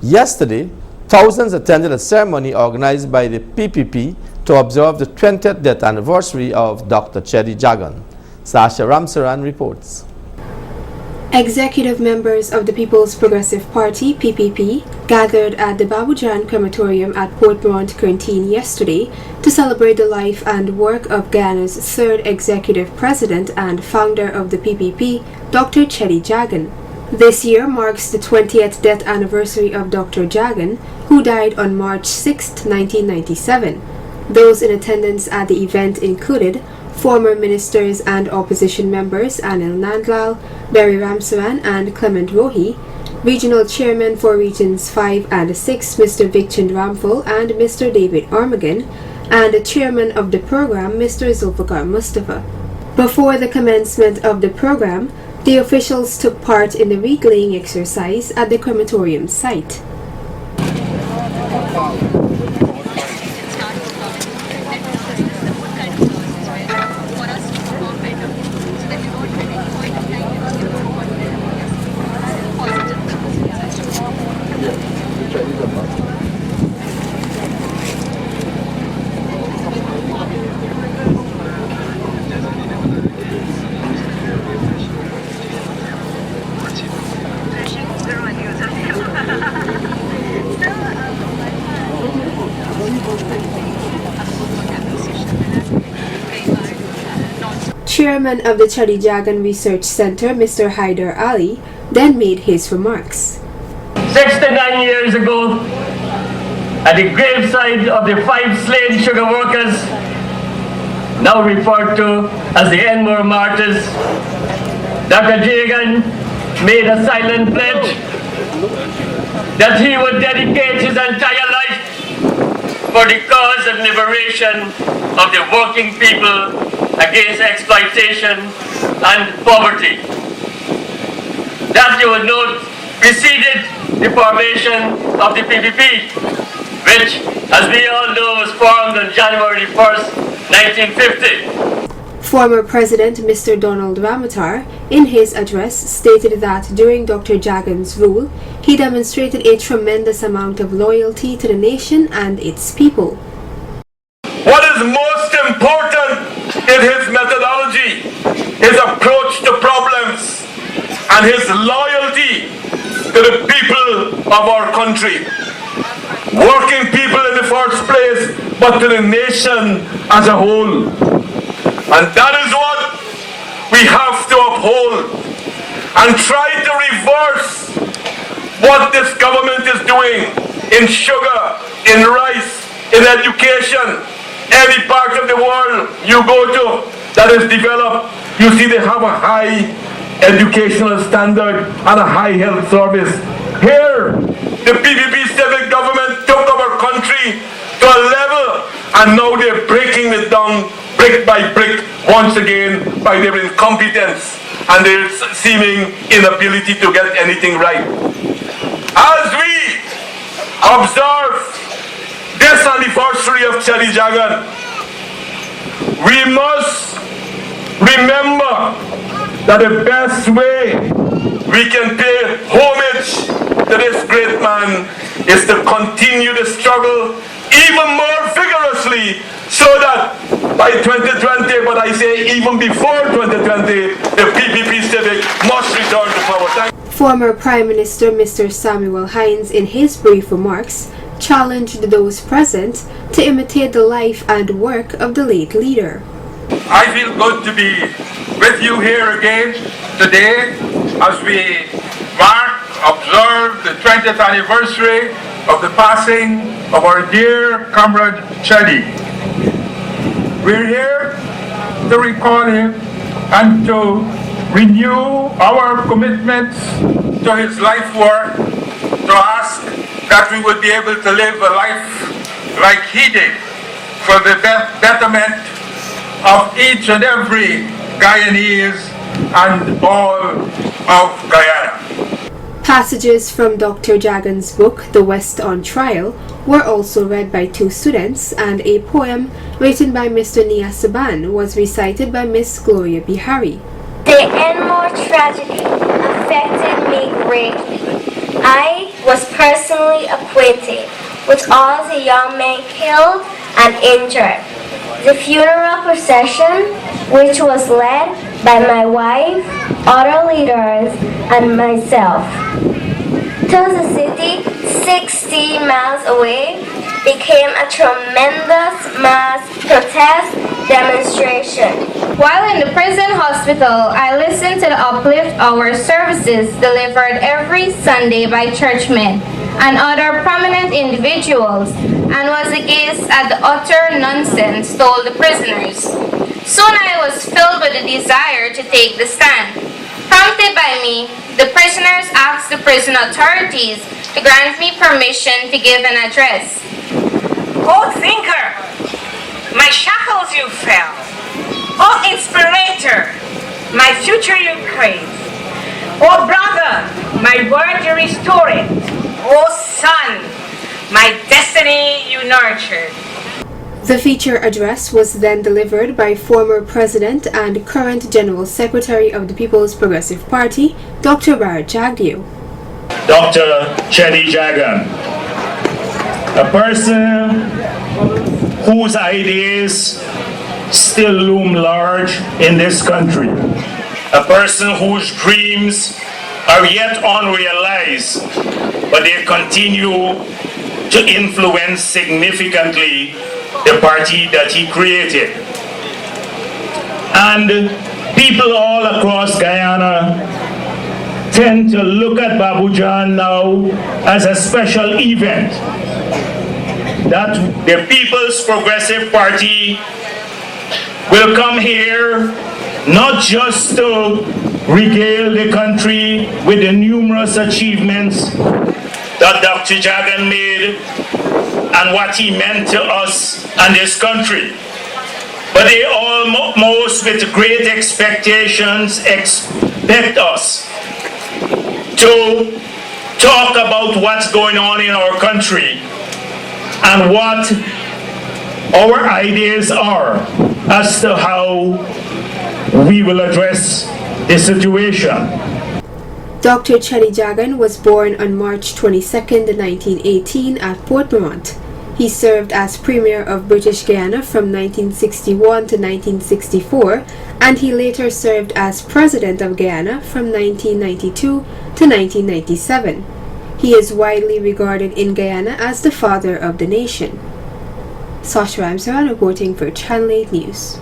Yesterday, thousands attended a ceremony organized by the PPP to observe the 20th death anniversary of Dr. Cheddi Jagan. Sasha Ramsaran reports. Executive members of the People's Progressive Party, PPP, gathered at the Babu crematorium at Portmont, Quintine yesterday to celebrate the life and work of Guyana's third executive president and founder of the PPP, Dr. Cheddi Jagan. This year marks the 20th death anniversary of Dr. Jagan, who died on March 6, 1997. Those in attendance at the event included former ministers and opposition members Anil Nandlal, Barry Ramsaran and Clement Rohi, Regional Chairman for Regions 5 and 6 Mr. Vicchand Ramphal and Mr. David Armagan, and the Chairman of the program Mr. Zulfikar Mustafa. Before the commencement of the program, the officials took part in the wreath-laying exercise at the crematorium site. Chairman of the Cheddi Jagan Research Center, Mr. Haider Ali, then made his remarks. 69 years ago, at the graveside of the 5 slain sugar workers, now referred to as the Enmore martyrs, Dr. Jagan made a silent pledge that he would dedicate his entire life for the cause of liberation of the working people against exploitation and poverty. That, you will note, preceded the formation of the PPP, which, as we all know, was formed on January 1st, 1950. Former President Mr. Donald Ramotar, in his address, stated that during Dr. Jagan's rule, he demonstrated a tremendous amount of loyalty to the nation and its people. What is most important in his methodology, his approach to problems, and his loyalty to the people of our country. Working people in the first place, but to the nation as a whole. And that is what we have to uphold and try to reverse what this government is doing in sugar, in rice, in education. Any part of the world you go to that is developed, you see they have a high educational standard and a high health service. Here, the PPP civic government took our country to a level, and now they're breaking it down brick by brick once again by their incompetence and their seeming inability to get anything right. As we observe this anniversary of Cheddi Jagan, we must remember that the best way we can pay homage to this great man is to continue the struggle even more vigorously, so that by 2020, but I say even before 2020, the PPP civic must return to power. Former Prime Minister Mr. Samuel Heins, in his brief remarks, challenged those present to imitate the life and work of the late leader. I feel good to be with you here again today as we observe the 20th anniversary of the passing of our dear comrade Cheddi. We're here to recall him and to renew our commitments to his life work, to ask that we would be able to live a life like he did for the betterment of each and every Guyanese and all of Guyana. Passages from Dr. Jagan's book, The West on Trial, were also read by 2 students, and a poem written by Mr. Nia Saban was recited by Miss Gloria Bihari. The Enmore tragedy affected me greatly. I was personally acquainted with all the young men killed and injured. The funeral procession, which was led by my wife, other leaders, and myself, to the city 60 miles away, became a tremendous mass protest demonstration. While in the prison hospital, I listened to the uplift hour services delivered every Sunday by churchmen and other prominent individuals, and was against at the utter nonsense told the prisoners. Soon I was filled with a desire to take the stand. Prompted by me, the prisoners asked the prison authorities to grant me permission to give an address. O thinker, my shackles you fell. O inspirator, my future you praise. O brother, my word you restored. O son, my destiny you nurtured. The feature address was then delivered by former President and current General Secretary of the People's Progressive Party, Dr. Raj Singh. Dr.Cheddi Jagan, a person whose ideas still loom large in this country, a person whose dreams are yet unrealized, but they continue to influence significantly the party that he created. And people all across Guyana tend to look at Babu now as a special event, that the People's Progressive Party will come here not just to regale the country with the numerous achievements that Dr. Jagan made and what he meant to us and this country, but they almost with great expectations expect us to talk about what's going on in our country and what our ideas are as to how we will address the situation. Dr. Cheddi Jagan was born on March 22, 1918 at Port Morant. He served as Premier of British Guyana from 1961 to 1964, and he later served as President of Guyana from 1992 to 1997. He is widely regarded in Guyana as the father of the nation. Sasha Ramsaran reporting for Channel 8 News.